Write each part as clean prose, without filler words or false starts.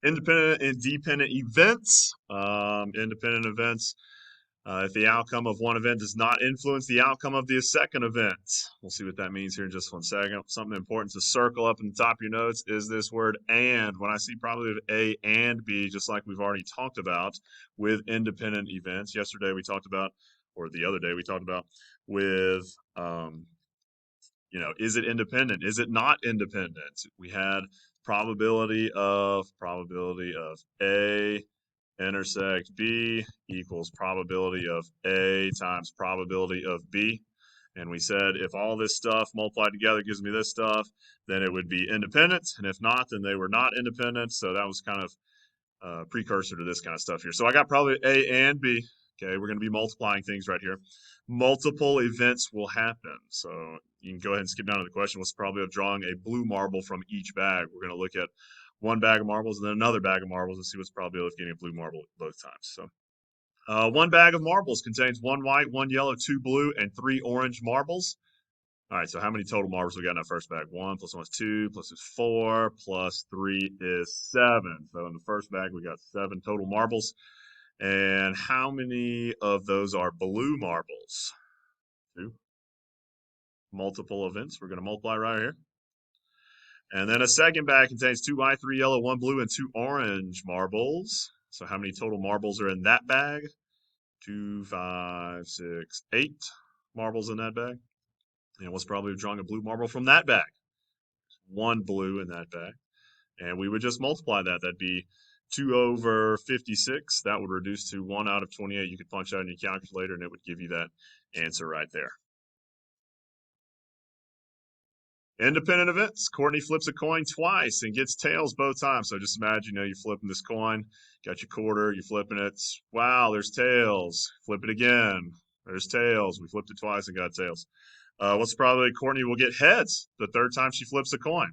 Independent and dependent events. Independent events. If the outcome of one event does not influence the outcome of the second event. We'll see what that means here in just 1 second. Something important to circle up in the top of your notes is this word and. When I see probability of A and B, just like we've already talked about with independent events. Yesterday we talked about, or the other day we talked about with, is it independent? Is it not independent? We had probability of A intersect B equals probability of A times probability of B. And we said if all this stuff multiplied together gives me this stuff, then it would be independent. And if not, then they were not independent. So that was kind of a precursor to this kind of stuff here. So I got probably A and B. Okay, we're going to be multiplying things right here. Multiple events will happen. So you can go ahead and skip down to the question. What's the probability of drawing a blue marble from each bag? We're going to look at one bag of marbles and then another bag of marbles and see what's the probability of getting a blue marble both times. So one bag of marbles contains one white, one yellow, two blue, and three orange marbles. All right, so how many total marbles we got in that first bag? 1 plus 1 is 2, plus is 4, plus 3 is 7. So in the first bag, we got 7 total marbles. And how many of those are blue marbles? 2. Multiple events. We're going to multiply right here. And then a second bag contains 2 white, 3 yellow, 1 blue, and 2 orange marbles. So how many total marbles are in that bag? 2, 5, 6, 8 marbles in that bag. And what's probably drawing a blue marble from that bag? 1 blue in that bag. And we would just multiply that. That'd be 2 over 56. That would reduce to 1 out of 28. You could punch out in your calculator and it would give you that answer right there. Independent events. Courtney flips a coin twice and gets tails both times. So just imagine, you're flipping this coin, got your quarter, you're flipping it. Wow, there's tails. Flip it again. There's tails. We flipped it twice and got tails. What's the probability Courtney will get heads the third time she flips a coin?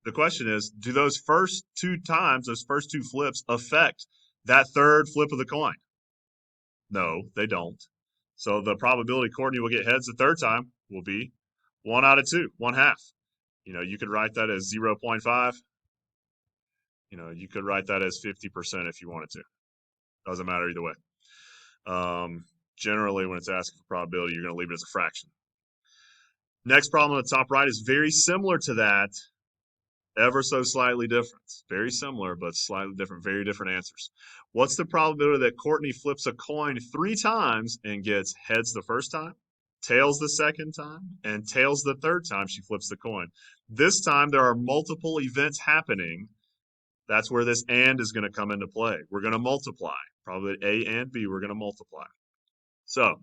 The question is, do those first 2 times, those first 2 flips, affect that third flip of the coin? No, they don't. So the probability Courtney will get heads the third time will be 1 out of 2, 1/2. You could write that as 0.5. You could write that as 50% if you wanted to. Doesn't matter either way. Generally, when it's asking for probability, you're going to leave it as a fraction. Next problem on the top right is very similar to that, ever so slightly different. Very similar, but slightly different, very different answers. What's the probability that Courtney flips a coin 3 times and gets heads the first time, tails the second time, and tails the third time she flips the coin? This time there are multiple events happening. That's where this and is going to come into play. We're going to multiply. Probably A and B, we're going to multiply. So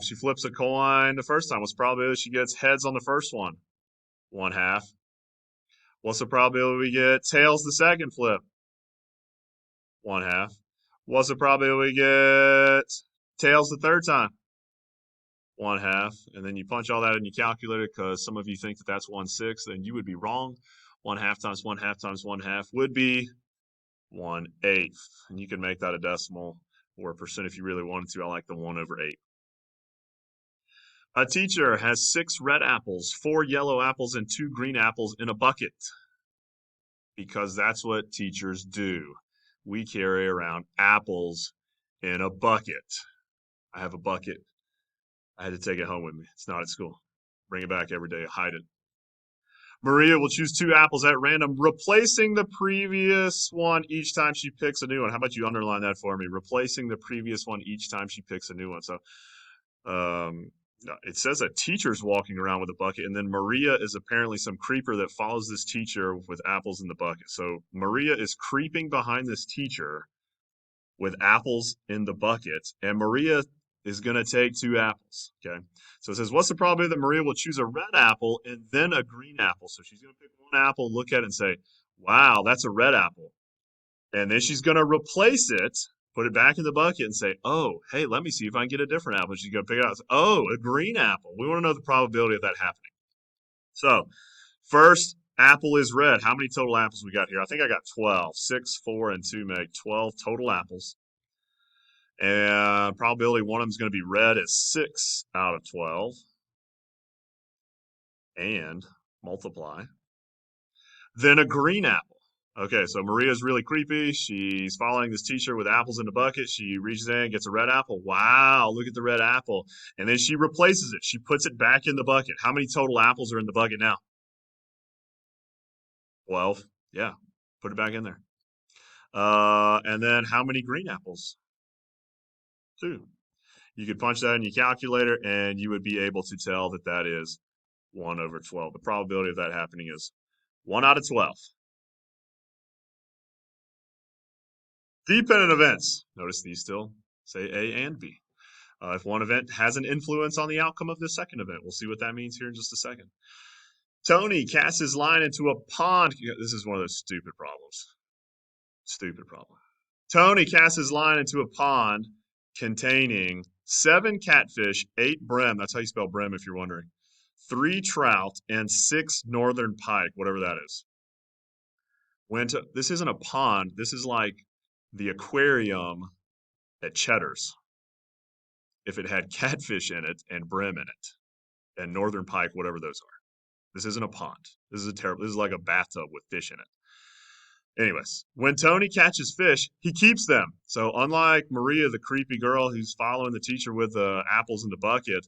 she flips a coin the first time. What's the probability she gets heads on the first one? 1/2. What's the probability we get tails the second flip? 1/2. What's the probability we get tails the third time? 1/2. And then you punch all that in your calculator because some of you think that that's 1/6. Then you would be wrong. 1/2 times 1/2 times 1/2 would be 1/8. And you can make that a decimal or a percent if you really wanted to. I like the 1 over 8. A teacher has 6 red apples, 4 yellow apples, and 2 green apples in a bucket. Because that's what teachers do. We carry around apples in a bucket. I have a bucket. I had to take it home with me. It's not at school. Bring it back every day. Hide it. Maria will choose 2 apples at random, replacing the previous one each time she picks a new one. How about you underline that for me? Replacing the previous one each time she picks a new one. So it says that teacher's walking around with a bucket, and then Maria is apparently some creeper that follows this teacher with apples in the bucket. So Maria is creeping behind this teacher with apples in the bucket, and Maria is going to take 2 apples. Okay. So it says, what's the probability that Maria will choose a red apple and then a green apple? So she's going to pick one apple, look at it, and say, wow, that's a red apple. And then she's going to replace it, put it back in the bucket, and say, oh, hey, let me see if I can get a different apple. She's going to pick it out and say, oh, a green apple. We want to know the probability of that happening. So first apple is red. How many total apples we got here? I think I got 12. 6, 4, and 2 make 12 total apples. And probability one of them is going to be red is 6 out of 12. And multiply. Then a green apple. Okay, so Maria's really creepy. She's following this teacher with apples in a bucket. She reaches in, gets a red apple. Wow, look at the red apple. And then she replaces it. She puts it back in the bucket. How many total apples are in the bucket now? 12. Yeah, put it back in there. And then how many green apples? 2. You could punch that in your calculator and you would be able to tell that that is 1 over 12. The probability of that happening is 1 out of 12. Dependent events. Notice these still say A and B. If one event has an influence on the outcome of the second event, we'll see what that means here in just a second. Tony casts his line into a pond. This is one of those stupid problems. Stupid problem. Tony casts his line into a pond containing 7 catfish, 8 brim. That's how you spell brim if you're wondering. 3 trout and 6 northern pike, whatever that is. This isn't a pond. This is like the aquarium at Cheddar's. If it had catfish in it and brim in it and northern pike, whatever those are. This isn't a pond. This is like a bathtub with fish in it. Anyways, when Tony catches fish, he keeps them. So unlike Maria, the creepy girl who's following the teacher with the apples in the bucket,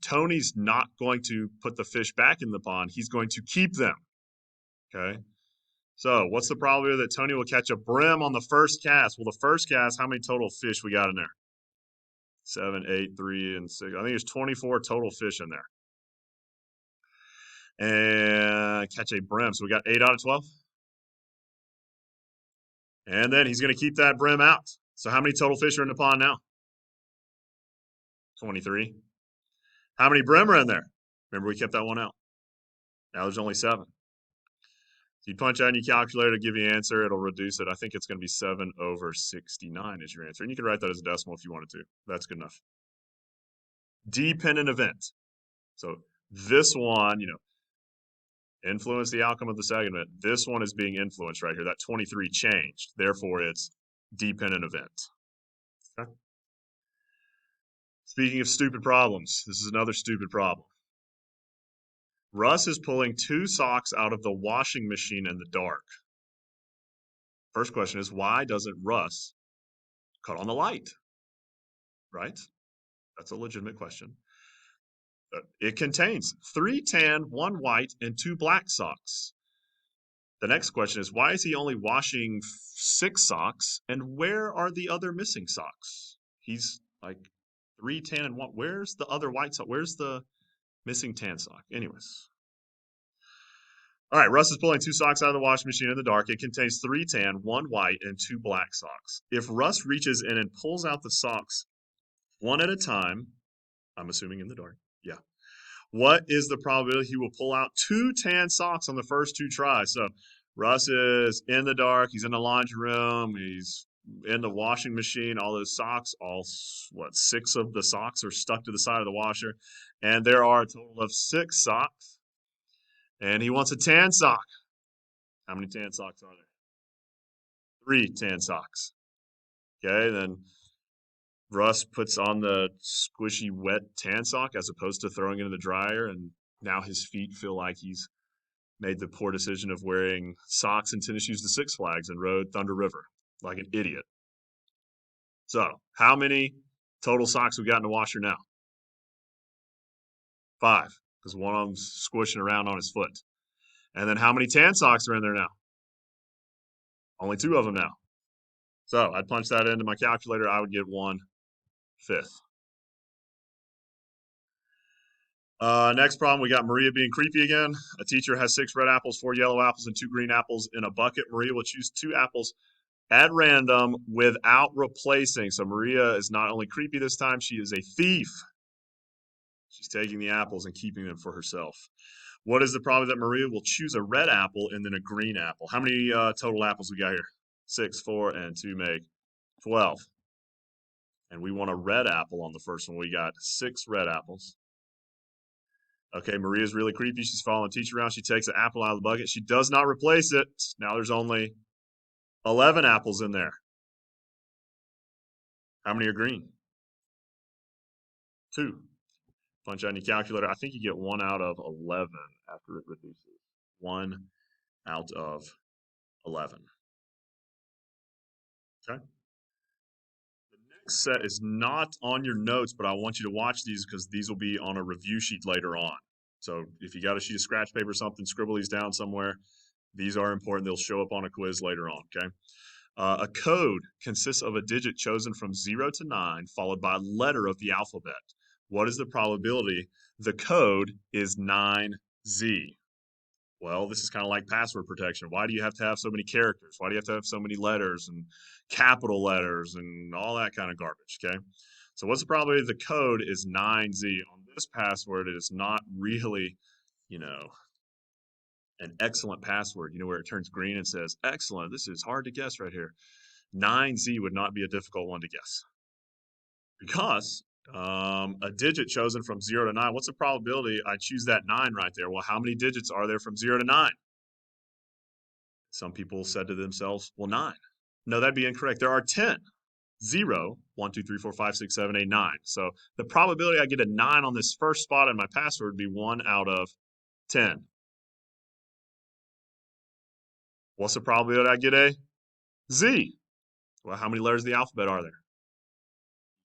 Tony's not going to put the fish back in the pond. He's going to keep them. Okay. So what's the probability that Tony will catch a brim on the first cast? Well, the first cast, how many total fish we got in there? 7, 8, 3, and 6. I think there's 24 total fish in there. And catch a brim. So we got 8 out of 12. And then he's going to keep that brim out. So how many total fish are in the pond now? 23. How many brim are in there? Remember, we kept that one out. Now there's only 7. So you punch out in your calculator to give you an answer. It'll reduce it. I think it's going to be 7 over 69 is your answer. And you can write that as a decimal if you wanted to. That's good enough. Dependent event. So this one, influence the outcome of the second event. This one is being influenced right here. That 23 changed. Therefore, it's dependent event. Okay. Speaking of stupid problems, this is another stupid problem. Russ is pulling 2 socks out of the washing machine in the dark. First question is, why doesn't Russ cut on the light? Right? That's a legitimate question. It contains 3 tan, 1 white, and 2 black socks. The next question is, why is he only washing 6 socks, and where are the other missing socks? He's like 3 tan and 1. Where's the other white sock? Where's the missing tan sock? Anyways. All right, Russ is pulling 2 socks out of the washing machine in the dark. It contains 3 tan, 1 white, and 2 black socks. If Russ reaches in and pulls out the socks one at a time, I'm assuming in the dark, yeah. What is the probability he will pull out 2 tan socks on the first 2 tries? So Russ is in the dark. He's in the laundry room. He's in the washing machine. All those socks, 6 of the socks are stuck to the side of the washer. And there are a total of 6 socks. And he wants a tan sock. How many tan socks are there? 3 tan socks. Okay, then Russ puts on the squishy, wet tan sock as opposed to throwing it in the dryer, and now his feet feel like he's made the poor decision of wearing socks and tennis shoes to Six Flags and rode Thunder River like an idiot. So, how many total socks we got in the washer now? 5, because one of them's squishing around on his foot. And then how many tan socks are in there now? Only 2 of them now. So I'd punch that into my calculator. I would get 1/5. Next problem, we got Maria being creepy again. A teacher has 6 red apples, 4 yellow apples, and 2 green apples in a bucket. Maria will choose 2 apples at random without replacing. So Maria is not only creepy this time, she is a thief. She's taking the apples and keeping them for herself. What is the probability that Maria will choose a red apple and then a green apple? How many total apples we got here? 6, 4, and 2 make 12. And we want a red apple on the first one. We got 6 red apples. Okay, Maria's really creepy. She's following the teacher around. She takes an apple out of the bucket. She does not replace it. Now there's only 11 apples in there. How many are green? 2. Punch on your calculator. I think you get 1 out of 11 after it reduces. 1 out of 11. Okay. The next set is not on your notes, but I want you to watch these because these will be on a review sheet later on. So if you got a sheet of scratch paper or something, scribble these down somewhere. These are important. They'll show up on a quiz later on. Okay. A code consists of a digit chosen from 0 to 9, followed by a letter of the alphabet. What is the probability the code is 9Z? Well, this is kind of like password protection. Why do you have to have so many characters? Why do you have to have so many letters and capital letters and all that kind of garbage? Okay. So, what's the probability the code is 9Z? On this password, it is not really, you know, an excellent password, where it turns green and says, excellent. This is hard to guess right here. 9Z would not be a difficult one to guess because a digit chosen from 0 to 9, what's the probability I choose that 9 right there? Well, how many digits are there from 0 to 9? Some people said to themselves, well, 9. No, that'd be incorrect. There are 10. 0, 1, 2, 3, 4, 5, 6, 7, 8, 9. So the probability I get a 9 on this first spot in my password would be 1 out of 10. What's the probability I get a Z? Well, how many letters of the alphabet are there?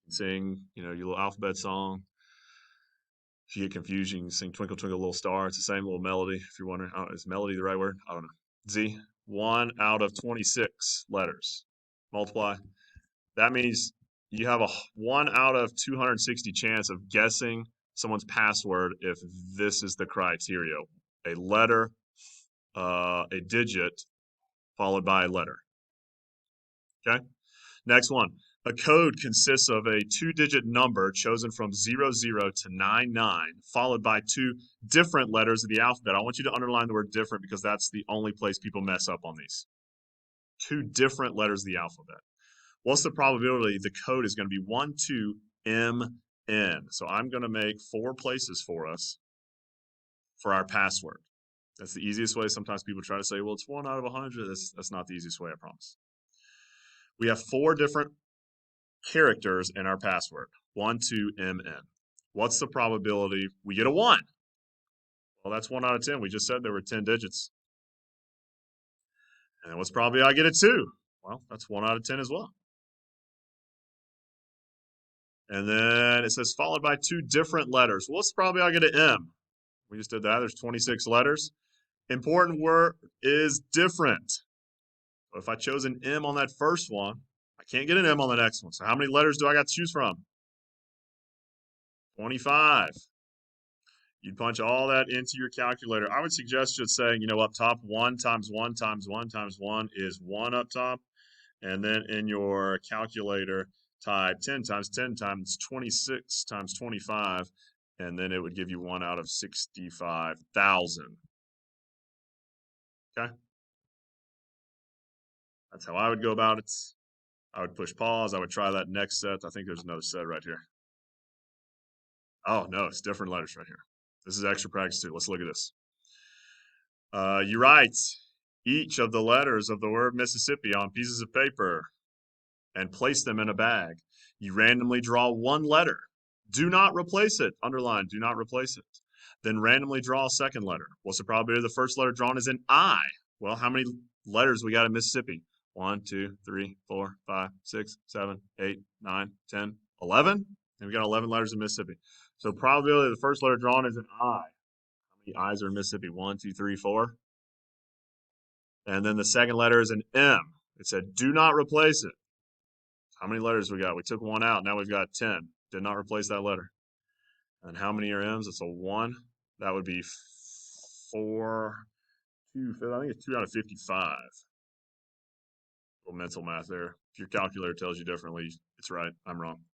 Sing, your little alphabet song. If you get confused, you can sing Twinkle Twinkle Little Star. It's the same little melody. If you're wondering, is melody the right word? I don't know. Z, 1 out of 26 letters. Multiply. That means you have a 1 out of 260 chance of guessing someone's password if this is the criteria. A letter, a digit, followed by a letter. Okay? Next one. A code consists of a 2-digit number chosen from 00 to 99, followed by 2 different letters of the alphabet. I want you to underline the word different because that's the only place people mess up on these. 2 different letters of the alphabet. What's the probability the code is going to be 12MN? So I'm going to make 4 places for us for our password. That's the easiest way. Sometimes people try to say, well, it's 1 out of 100. That's not the easiest way, I promise. We have 4 different characters in our password. 12MN. What's the probability we get a 1? Well, that's 1 out of 10. We just said there were 10 digits. And what's probably I get a 2? Well, that's 1 out of 10 as well. And then it says followed by 2 different letters. What's probably I get an M? We just did that. There's 26 letters. Important word is different. So if I chose an M on that first one, I can't get an M on the next one. So how many letters do I got to choose from? 25. You'd punch all that into your calculator. I would suggest just saying, up top, 1 times 1 times 1 times 1 is 1 up top. And then in your calculator, type 10 times 10 times 26 times 25. And then it would give you 1 out of 65,000. Okay? That's how I would go about it. I would push pause. I would try that next set. I think there's another set right here. Oh, no, it's different letters right here. This is extra practice too. Let's look at this. You write each of the letters of the word Mississippi on pieces of paper and place them in a bag. You randomly draw 1 letter. Do not replace it. Underline, do not replace it. Then randomly draw a second letter. What's the probability the first letter drawn is an I? Well, how many letters we got in Mississippi? 1, 2, 3, 4, 5, 6, 7, 8, 9, 10, 11. And we got 11 letters in Mississippi. So probability the first letter drawn is an I. How many I's are in Mississippi? 1, 2, 3, 4. And then the second letter is an M. It said do not replace it. How many letters we got? We took 1 out. Now we've got 10. Did not replace that letter. And how many are M's? It's a 1. That would be 4, 2, I think it's 2 out of 55. Little mental math there. If your calculator tells you differently, it's right. I'm wrong.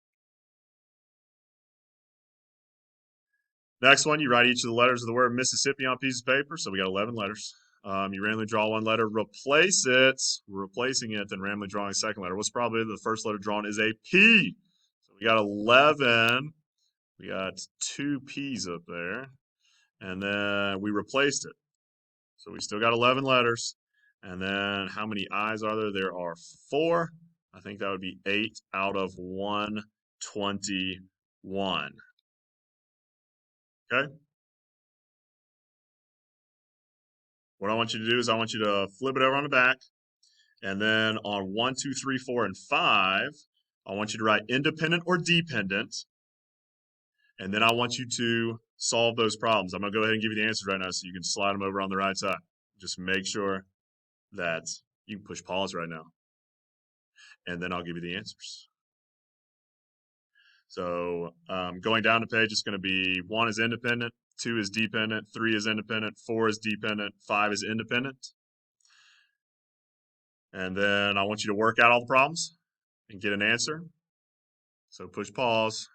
Next one, you write each of the letters of the word Mississippi on a piece of paper. So we got 11 letters. You randomly draw 1 letter, replace it. We're replacing it, then randomly drawing a second letter. What's probably the first letter drawn is a P. So we got 11. We got 2 P's up there. And then we replaced it. So we still got 11 letters. And then how many I's are there? There are 4. I think that would be 8 out of 121. Okay? What I want you to do is I want you to flip it over on the back, and then on 1, 2, 3, 4, and 5, I want you to write independent or dependent, and then I want you to solve those problems. I'm going to go ahead and give you the answers right now so you can slide them over on the right side. Just make sure that you can push pause right now, and then I'll give you the answers. So going down the page, it's going to be 1 is independent, 2 is dependent, 3 is independent, 4 is dependent, 5 is independent. And then I want you to work out all the problems and get an answer. So push pause.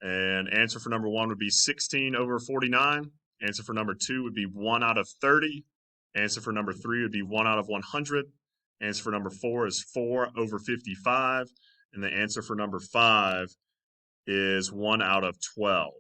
And answer for number 1 would be 16 over 49. Answer for number 2 would be 1 out of 30. Answer for number 3 would be 1 out of 100. Answer for number 4 is 4 over 55. And the answer for number 5 is 1 out of 12.